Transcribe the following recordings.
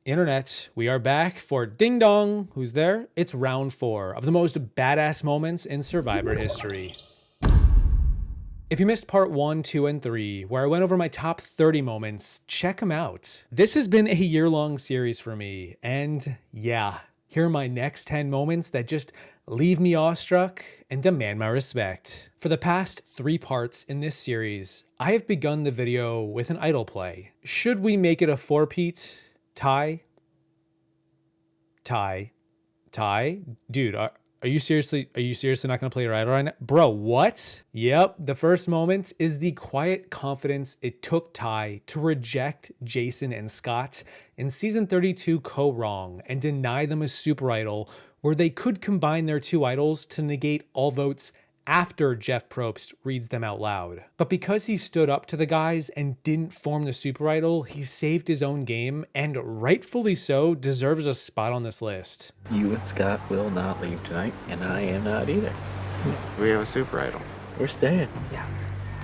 Internet, we are back for Ding Dong. Who's there? It's round 4 of the most badass moments in Survivor history. If you missed part 1, 2, and 3, where I went over my top 30 moments, check them out. This has been a year-long series for me, and yeah, here are my next 10 moments that just leave me awestruck and demand my respect. For the past 3 parts in this series, I have begun the video with an idol play. Should we make it a 4-peat? Tie? Dude, are you seriously not gonna play your idol right now? Bro, what? Yep, the first moment is the quiet confidence it took Ty to reject Jason and Scott in season 32 Co-Wrong and deny them a super idol where they could combine their 2 idols to negate all votes after Jeff Probst reads them out loud. But because he stood up to the guys and didn't form the super idol, he saved his own game and rightfully so deserves a spot on this list. You and Scott will not leave tonight, and I am not either. We have a super idol. We're staying. Yeah.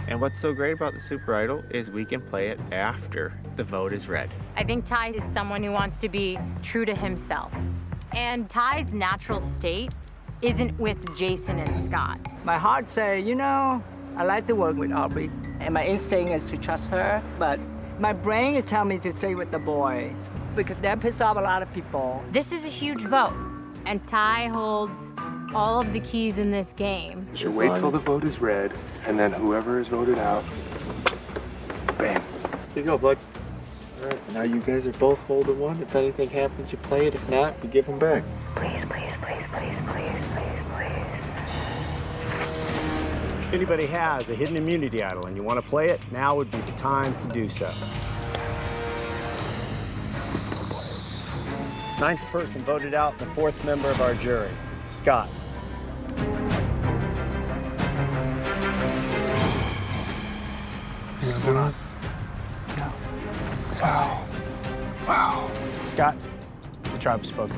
And what's so great about the super idol is we can play it after the vote is read. I think Ty is someone who wants to be true to himself. And Ty's natural state isn't with Jason and Scott. My heart say, you know, I like to work with Aubrey, and my instinct is to trust her, but my brain is telling me to stay with the boys because that piss off a lot of people. This is a huge vote, and Ty holds all of the keys in this game. You should wait till the vote is read, and then whoever is voted out, bam. Here you go, bud. All right, now you guys are both holding one. If anything happens, you play it. If not, you give them back. Please, please, please, please, please, please, please. If anybody has a hidden immunity idol and you want to play it, now would be the time to do so. 9th person voted out, the 4th member of our jury, Scott. What's going on? Wow. Scott, the tribe has spoken.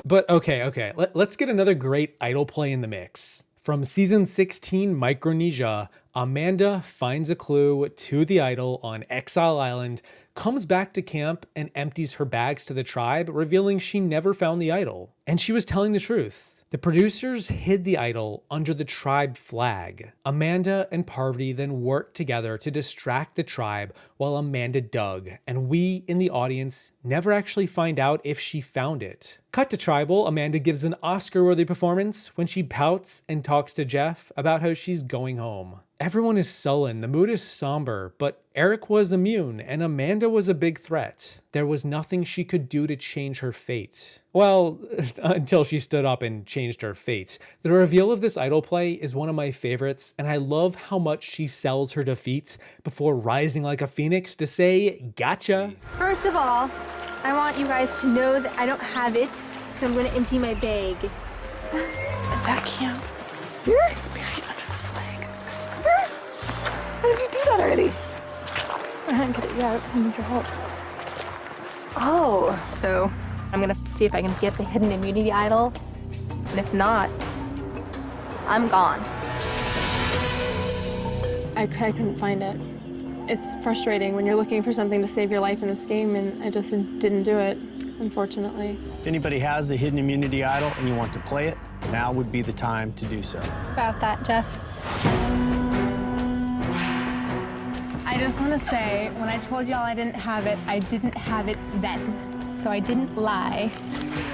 But okay, let's get another great idol play in the mix. From season 16 Micronesia, Amanda finds a clue to the idol on Exile Island, comes back to camp and empties her bags to the tribe, revealing she never found the idol. And she was telling the truth. The producers hid the idol under the tribe flag. Amanda and Parvati then worked together to distract the tribe while Amanda dug, and we in the audience never actually find out if she found it. Cut to tribal, Amanda gives an Oscar-worthy performance when she pouts and talks to Jeff about how she's going home. Everyone is sullen, the mood is somber, but Eric was immune and Amanda was a big threat. There was nothing she could do to change her fate. Well, until she stood up and changed her fate. The reveal of this idol play is one of my favorites, and I love how much she sells her defeat before rising like a phoenix to say, gotcha. First of all, I want you guys to know that I don't have it, so I'm gonna empty my bag. It's at camp. It's buried under the flag. How did you do that already? I didn't get it yet. I need your help. Oh, so I'm gonna see if I can get the hidden immunity idol, and if not, I'm gone. I couldn't find it. It's frustrating when you're looking for something to save your life in this game, and I just didn't do it, unfortunately. If anybody has the hidden immunity idol and you want to play it, now would be the time to do so. About that, Jeff. I just want to say, when I told y'all I didn't have it then. So I didn't lie.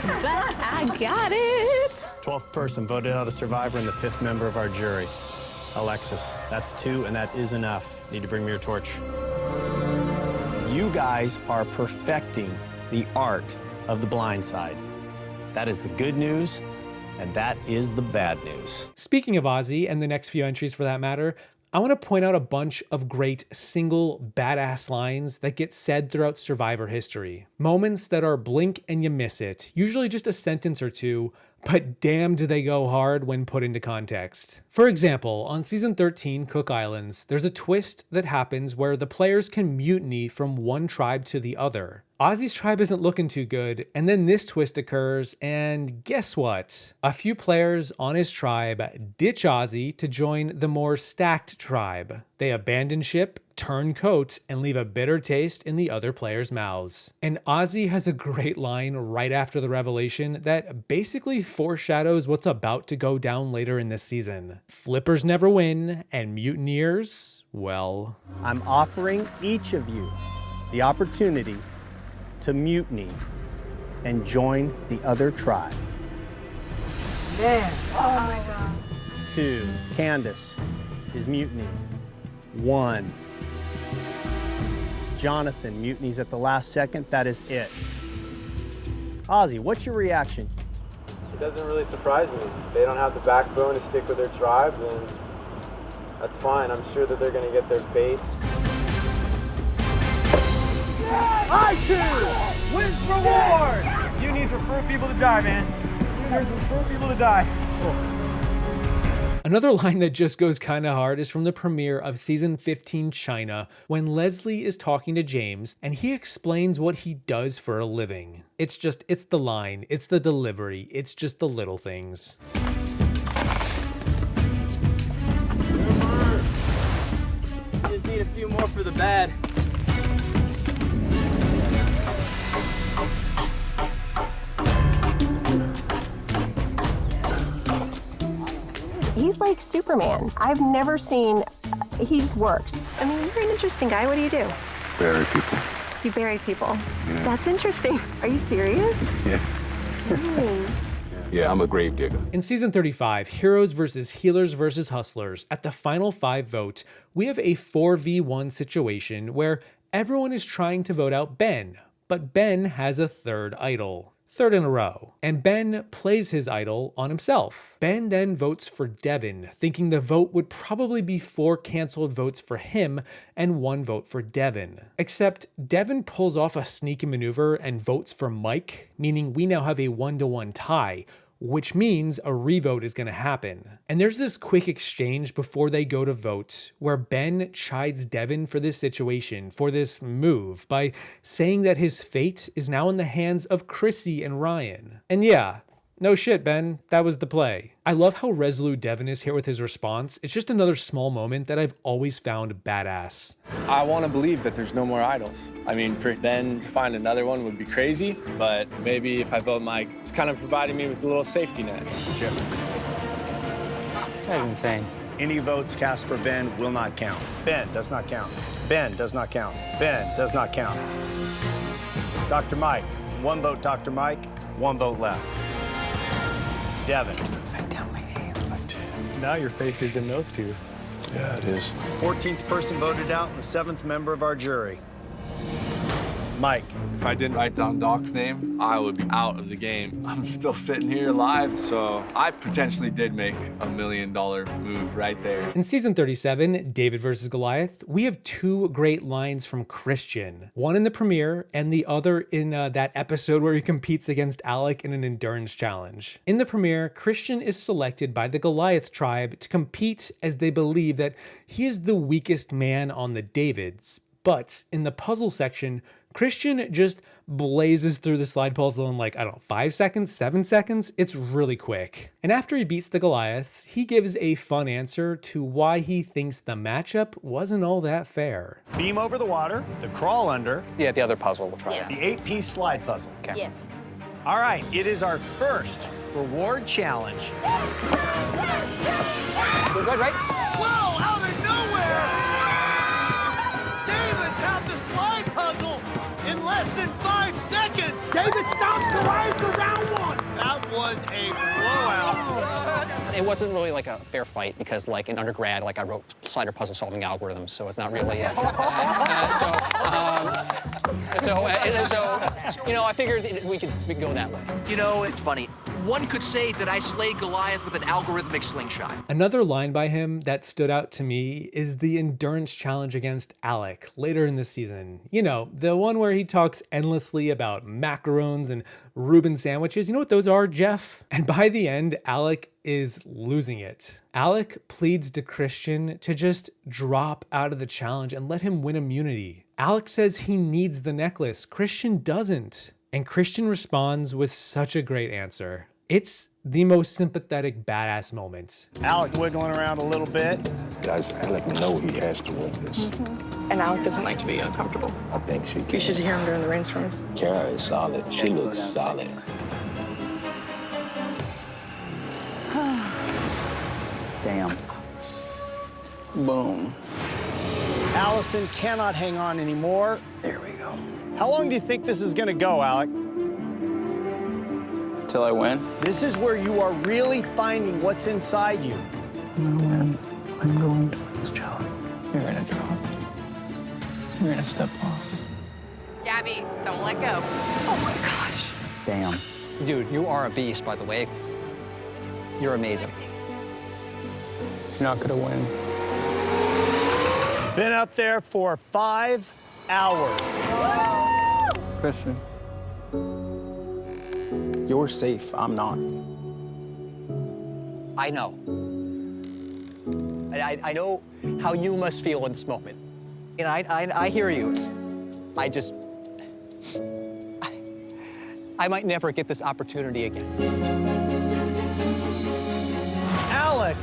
But I got it! 12th person voted out a survivor and the 5th member of our jury. Alexis, that's 2, and that is enough. Need to bring me your torch. You guys are perfecting the art of the blind side. That is the good news, and that is the bad news. Speaking of Ozzy, and the next few entries for that matter, I want to point out a bunch of great single badass lines that get said throughout Survivor history. Moments that are blink and you miss it, usually just a sentence or two, but damn do they go hard when put into context. For example, on season 13, Cook Islands, there's a twist that happens where the players can mutiny from one tribe to the other. Ozzy's tribe isn't looking too good, and then this twist occurs, and guess what? A few players on his tribe ditch Ozzy to join the more stacked tribe. They abandon ship, turn coat, and leave a bitter taste in the other players' mouths. And Ozzy has a great line right after the revelation that basically foreshadows what's about to go down later in this season. Flippers never win, and mutineers, well... I'm offering each of you the opportunity to mutiny and join the other tribe. Man. Oh my God. 2, Candace is mutinying. 1, Jonathan mutinies at the last second. That is it. Ozzy, what's your reaction? It doesn't really surprise me. They don't have the backbone to stick with their tribe, and that's fine. I'm sure that they're going to get their base. I choose wins reward. You need to refer people to die, man. You need to refer people to die. Another line that just goes kinda hard is from the premiere of season 15 China, when Leslie is talking to James and he explains what he does for a living. It's the line, it's the delivery, it's just the little things. Just need a few more for the bad. He's like Superman. I've never seen, he just works. I mean, you're an interesting guy. What do you do? Bury people. You bury people. Yeah. That's interesting. Are you serious? Yeah. Dang. Yeah, I'm a grave digger. In season 35, Heroes versus Healers versus Hustlers, at the final 5 vote, we have a 4v1 situation where everyone is trying to vote out Ben, but Ben has a third idol. Third in a row. And Ben plays his idol on himself. Ben then votes for Devin, thinking the vote would probably be 4 canceled votes for him and 1 vote for Devin. Except Devin pulls off a sneaky maneuver and votes for Mike, meaning we now have a 1-1 tie, which means a revote is going to happen. And there's this quick exchange before they go to vote where Ben chides Devin for this situation, for this move, by saying that his fate is now in the hands of Chrissy and Ryan. And yeah, no shit, Ben, that was the play. I love how resolute Devin is here with his response. It's just another small moment that I've always found badass. I want to believe that there's no more idols. I mean, for Ben to find another one would be crazy, but maybe if I vote Mike, it's kind of providing me with a little safety net. Chip. This guy's insane. Any votes cast for Ben will not count. Ben does not count. Ben does not count. Ben does not count. Dr. Mike, 1 vote Dr. Mike, 1 vote left. Devin. Now your faith is in those 2. Yeah, it is. 14th person voted out and the 7th member of our jury. Mike. If I didn't write down Doc's name, I would be out of the game. I'm still sitting here alive, so I potentially did make a $1 million move right there. In season 37, David versus Goliath, we have 2 great lines from Christian. One in the premiere and the other in that episode where he competes against Alec in an endurance challenge. In the premiere, Christian is selected by the Goliath tribe to compete as they believe that he is the weakest man on the Davids. But in the puzzle section, Christian just blazes through the slide puzzle in like, I don't know, 5 seconds, 7 seconds? It's really quick. And after he beats the Goliaths, he gives a fun answer to why he thinks the matchup wasn't all that fair. Beam over the water, the crawl under. Yeah, the other puzzle we'll try. Yeah. The 8-piece slide puzzle. Okay. Yeah. All right, it is our first reward challenge. We're good, right? Whoa, out of nowhere! David's have the slide puzzle in less than 5 seconds. David stops Goliath for round 1. That was a blowout. It wasn't really like a fair fight because, like, in undergrad, like, I wrote slider puzzle solving algorithms, so it's not really so, you know, I figured we could go that way. You know, it's funny. One could say that I slayed Goliath with an algorithmic slingshot. Another line by him that stood out to me is the endurance challenge against Alec later in the season. You know, the one where he talks endlessly about macarons and Reuben sandwiches. You know what those are, Jeff? And by the end, Alec is losing it. Alec pleads to Christian to just drop out of the challenge and let him win immunity. Alex says he needs the necklace. Christian doesn't. And Christian responds with such a great answer. It's the most sympathetic badass moment. Alec wiggling around a little bit. Does Alec know he has to win this? And Alec doesn't like to be uncomfortable. I think she can. You should hear him during the rainstorms. Kara is solid. She looks solid. Damn. Boom. Allison cannot hang on anymore. There we go. How long do you think this is gonna go, Alec? Till I win? This is where you are really finding what's inside you. I'm gonna win. I'm going to win this challenge. You're gonna drop. You're gonna step off. Gabby, don't let go. Oh my gosh. Damn. Dude, you are a beast, by the way. You're amazing. You're not gonna win. Been up there for 5 hours. Christian, you're safe. I'm not. I know. I know how you must feel in this moment. And I hear you. I might never get this opportunity again. Alec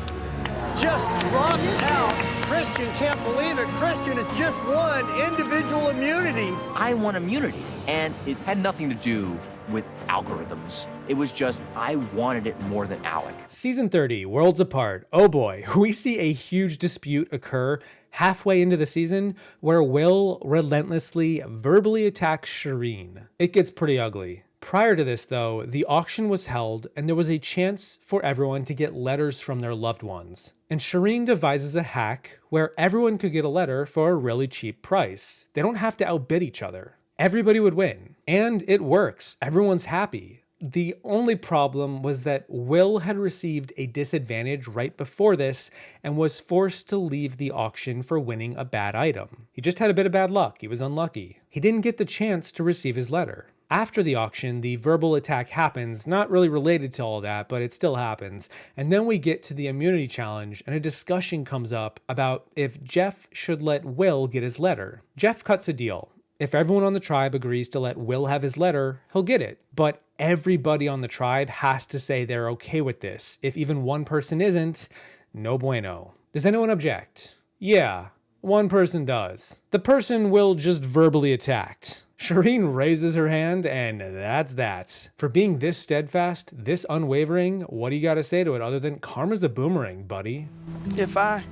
just drops out. Christian can't believe it. Christian has just won individual immunity. I won immunity, and it had nothing to do with algorithms. It was just, I wanted it more than Alec. Season 30, Worlds Apart. Oh boy, we see a huge dispute occur halfway into the season where Will relentlessly verbally attacks Shireen. It gets pretty ugly. Prior to this, though, the auction was held and there was a chance for everyone to get letters from their loved ones. And Shireen devises a hack where everyone could get a letter for a really cheap price. They don't have to outbid each other. Everybody would win. And it works. Everyone's happy. The only problem was that Will had received a disadvantage right before this and was forced to leave the auction for winning a bad item. He just had a bit of bad luck. He was unlucky. He didn't get the chance to receive his letter. After the auction, the verbal attack happens, not really related to all that, but it still happens. And then we get to the immunity challenge and a discussion comes up about if Jeff should let Will get his letter. Jeff cuts a deal. If everyone on the tribe agrees to let Will have his letter, he'll get it. But everybody on the tribe has to say they're okay with this. If even one person isn't, no bueno. Does anyone object? Yeah, one person does. The person Will just verbally attacked. Shireen raises her hand, and that's that. For being this steadfast, this unwavering, what do you got to say to it other than karma's a boomerang, buddy? If I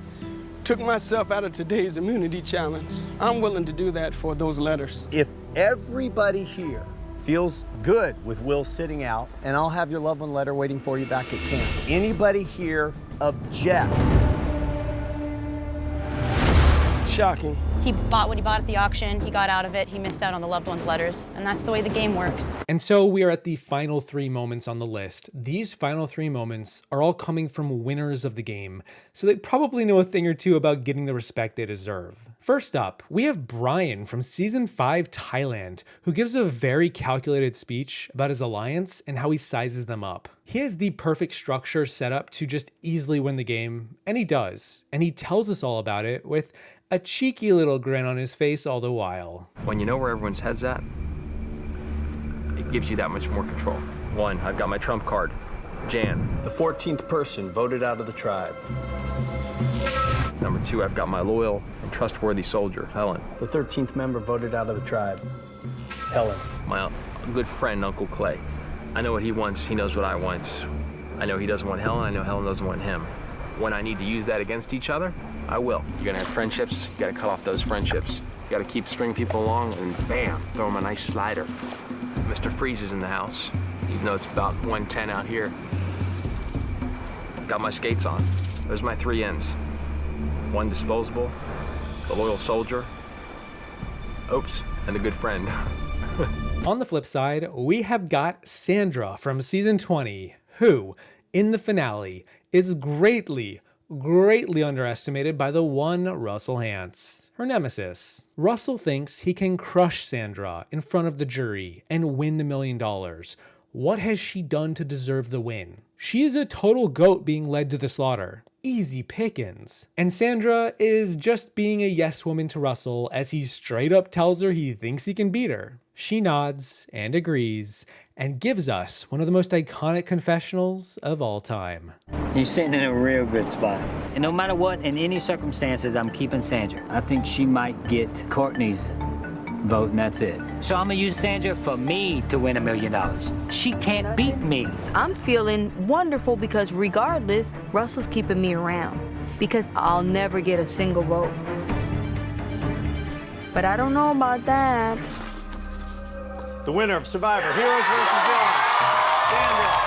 took myself out of today's immunity challenge, I'm willing to do that for those letters. If everybody here feels good with Will sitting out, and I'll have your loved one letter waiting for you back at camp. Anybody here object? Shocking. He bought what he bought at the auction, he got out of it, he missed out on the loved one's letters, and that's the way the game works. And so we are at the final 3 moments on the list. These final 3 moments are all coming from winners of the game, so they probably know a thing or two about getting the respect they deserve. First up, we have Brian from Season 5 Thailand, who gives a very calculated speech about his alliance and how he sizes them up. He has the perfect structure set up to just easily win the game, and he does. And he tells us all about it with a cheeky little grin on his face all the while. When you know where everyone's head's at, it gives you that much more control. 1, I've got my trump card, Jan. The 14th person voted out of the tribe. Number 2, I've got my loyal and trustworthy soldier, Helen. The 13th member voted out of the tribe, Helen. My good friend, Uncle Clay. I know what he wants, he knows what I want. I know he doesn't want Helen, I know Helen doesn't want him. When I need to use that against each other, I will. You're gonna have friendships, you gotta cut off those friendships. You gotta keep stringing people along and bam, throw them a nice slider. Mr. Freeze is in the house, even though it's about 110 out here. Got my skates on. There's my 3 ends. 1 disposable, the loyal soldier, oops, and the good friend. On the flip side, we have got Sandra from Season 20, who, in the finale, is greatly underestimated by the one Russell Hantz, her nemesis. Russell thinks he can crush Sandra in front of the jury and win the $1 million. What has she done to deserve the win? She is a total goat being led to the slaughter. easy pickings. And Sandra is just being a yes woman to Russell as he straight up tells her he thinks he can beat her. She nods and agrees and gives us one of the most iconic confessionals of all time. You're sitting in a real good spot. And no matter what, in any circumstances, I'm keeping Sandra. I think she might get Courtney's vote, and that's it. So I'm gonna use Sandra for me to win $1 million. She can't beat me. I'm feeling wonderful because regardless, Russell's keeping me around because I'll never get a single vote. But I don't know about that. The winner of Survivor, Heroes vs. Villains, Sandra.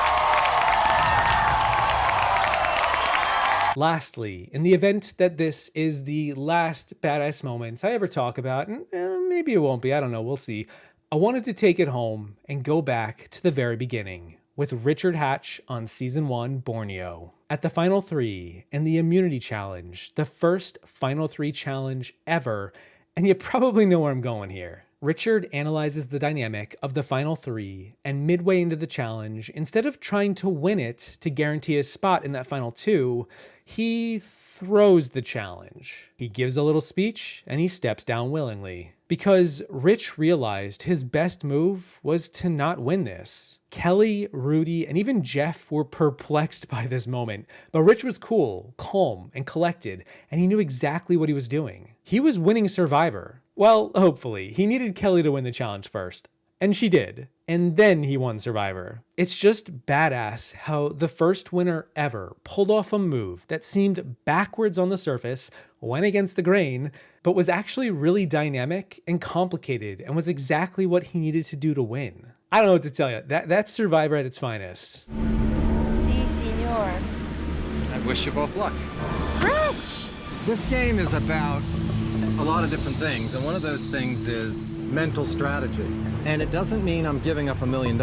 Lastly, in the event that this is the last badass moments I ever talk about, and maybe it won't be, I don't know, we'll see, I wanted to take it home and go back to the very beginning with Richard Hatch on Season 1, Borneo. At the Final 3 and the Immunity Challenge, the first Final 3 challenge ever, and you probably know where I'm going here. Richard analyzes the dynamic of the Final 3, and midway into the challenge, instead of trying to win it to guarantee a spot in that Final 2, he throws the challenge. He gives a little speech, and he steps down willingly. Because Rich realized his best move was to not win this. Kelly, Rudy, and even Jeff were perplexed by this moment, but Rich was cool, calm, and collected, and he knew exactly what he was doing. He was winning Survivor. Well, hopefully. He needed Kelly to win the challenge first. And she did. And then he won Survivor. It's just badass how the first winner ever pulled off a move that seemed backwards on the surface, went against the grain, but was actually really dynamic and complicated and was exactly what he needed to do to win. I don't know what to tell you. That's Survivor at its finest. Si, senor. I wish you both luck. Rich! This game is about a lot of different things, and one of those things is mental strategy. And it doesn't mean I'm giving up $1 million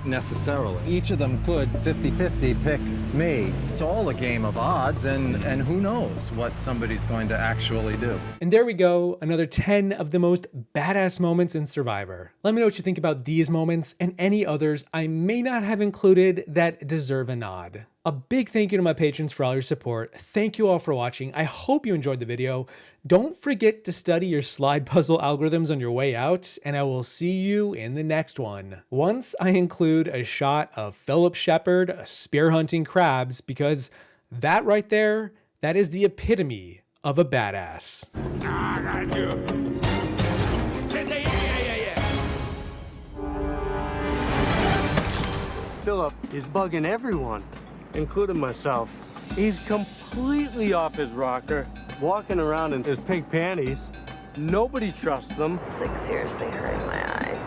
necessarily. Each of them could 50-50 pick me. It's all a game of odds, and who knows what somebody's going to actually do. And there we go, another 10 of the most badass moments in Survivor. Let me know what you think about these moments and any others I may not have included that deserve a nod. A big thank you to my patrons for all your support. Thank you all for watching. I hope you enjoyed the video. Don't forget to study your slide puzzle algorithms on your way out, and I will see you in the next one. Once I include a shot of Philip Shepard spear hunting crabs, because that right there, that is the epitome of a badass. I gotta do it. Philip is bugging everyone, including myself. He's completely off his rocker, walking around in his pink panties. Nobody trusts them. It's like seriously hurting my eyes.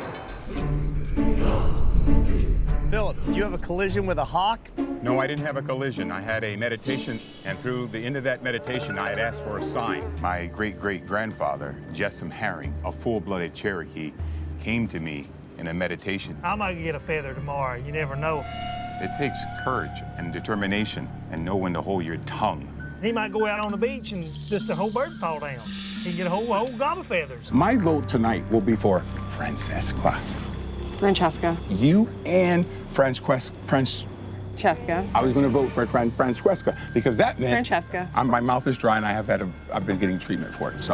Philip, did you have a collision with a hawk? No, I didn't have a collision. I had a meditation, and through the end of that meditation, I had asked for a sign. My great-great-grandfather, Jessam Herring, a full-blooded Cherokee, came to me in a meditation. I might get a feather tomorrow. You never know. It takes courage and determination and know when to hold your tongue. He might go out on the beach and just a whole bird fall down. He can get a whole gob of feathers. My vote tonight will be for Francesca. Francesca. You and Francesca. Francesca. I was going to vote for Francesca because that meant Francesca. my mouth is dry and I've been getting treatment for it. So.